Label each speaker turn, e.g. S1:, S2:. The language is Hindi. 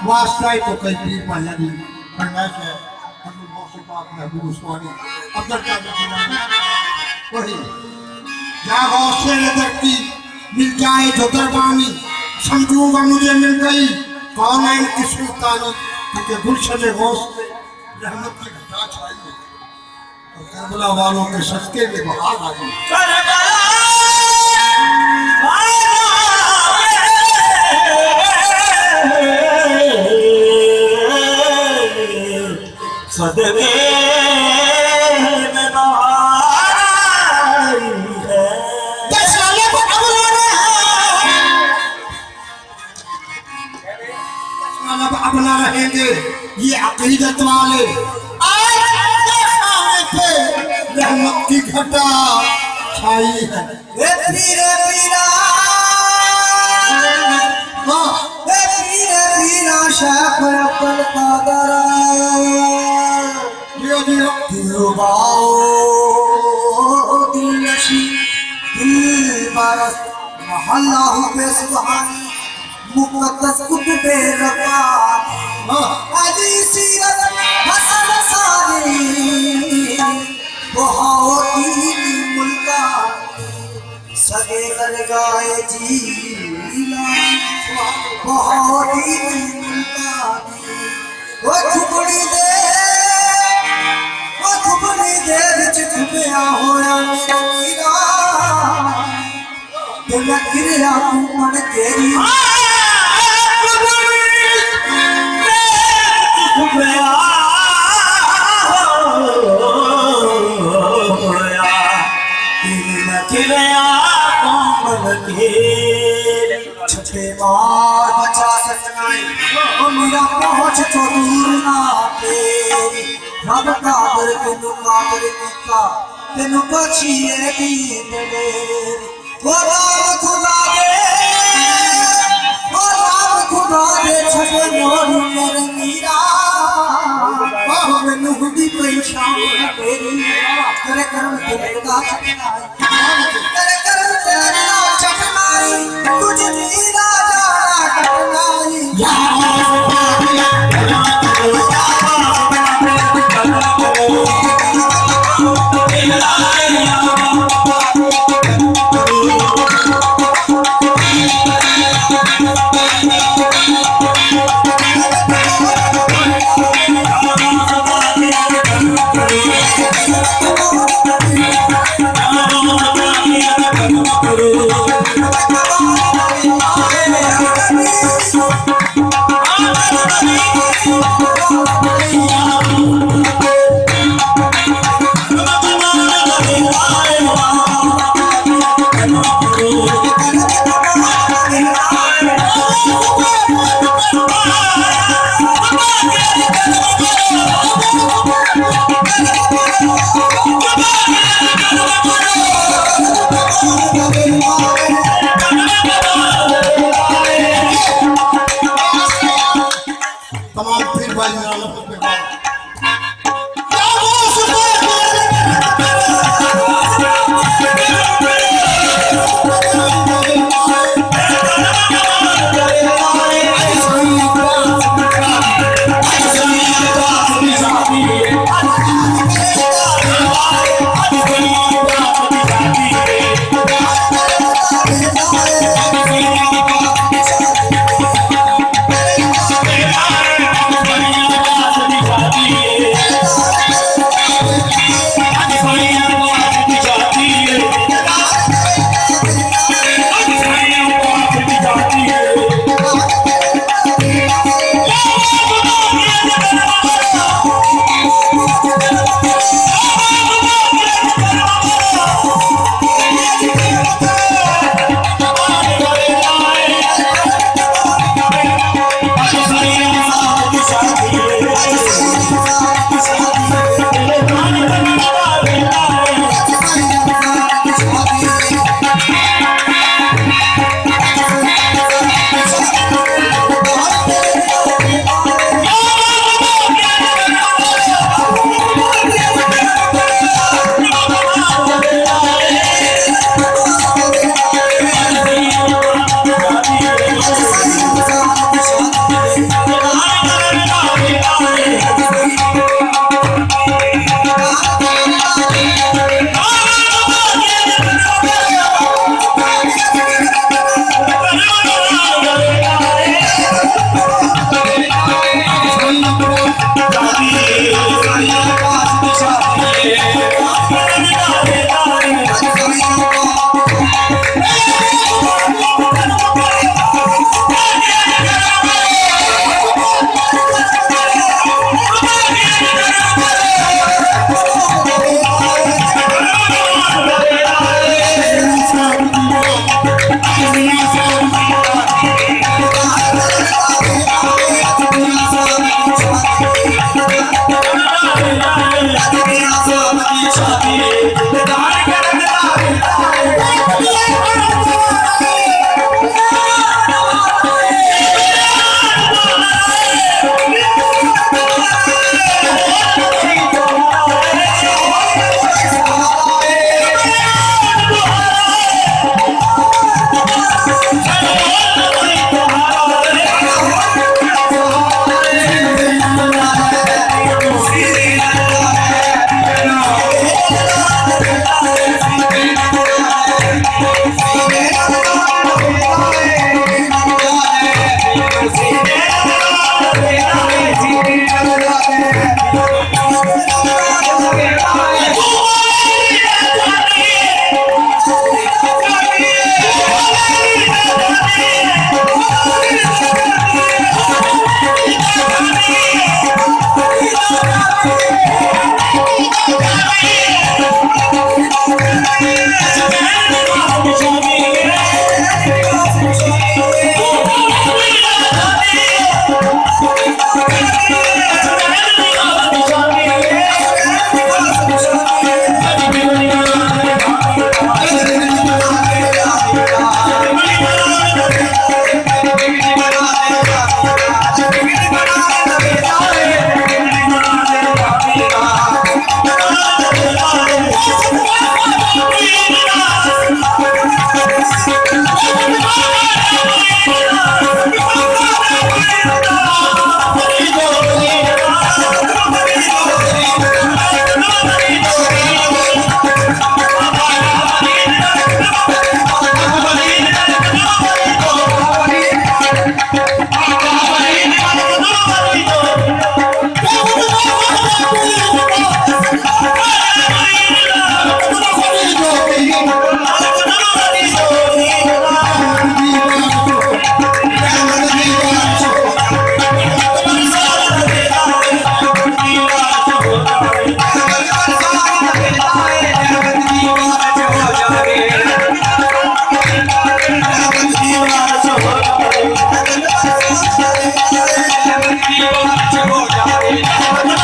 S1: वास्ता तो कई पीर पहले फरमाइश है हजरत गौसे पाक महबूब उस्मानी अब्दुल कादिर जिलानी वही या गौसे नजर की मिल जाए जो दरबानी समझूंगा मुझे मिल गई कौन है इनकी सुल्तानी क्योंकि गुलशन गौस में रहमत की घटा छाई है और करबला वालों के सदके में बहार आ गई
S2: सदके में बहार है
S1: अपना रहेंगे ये अकीदत वाले रहमत की घटा छाई है
S2: पीरा शाख अब्दुल कादर दिलबाओ दिलनशी दिल बरस महल्ला पे सुभानी मुक़द्दस कुतुबे रब्बानी अली सीरत हसन सारी बहाओती मुल्कानी सगे दरगाहे जीला बहाओती मुल्कानी वो झुकड़ी दे विच छुपिया होया मेरा मीरा दिल गिरिया तू मन तेरी छठे मार बचा सकना मेरा पहुंच तो दूर ना तेरी रब काबर तेनू काबर कीता तेनू बचिए दी मेरी वो राम खुदा दे छठे मोर मेरे मीरा मैनू हुदी परेशान तेरी तेरे कर्म तेरे का तेरे कर्म तेरे चकनाई तुझे मीरा जाना कटनाई सच हो जाए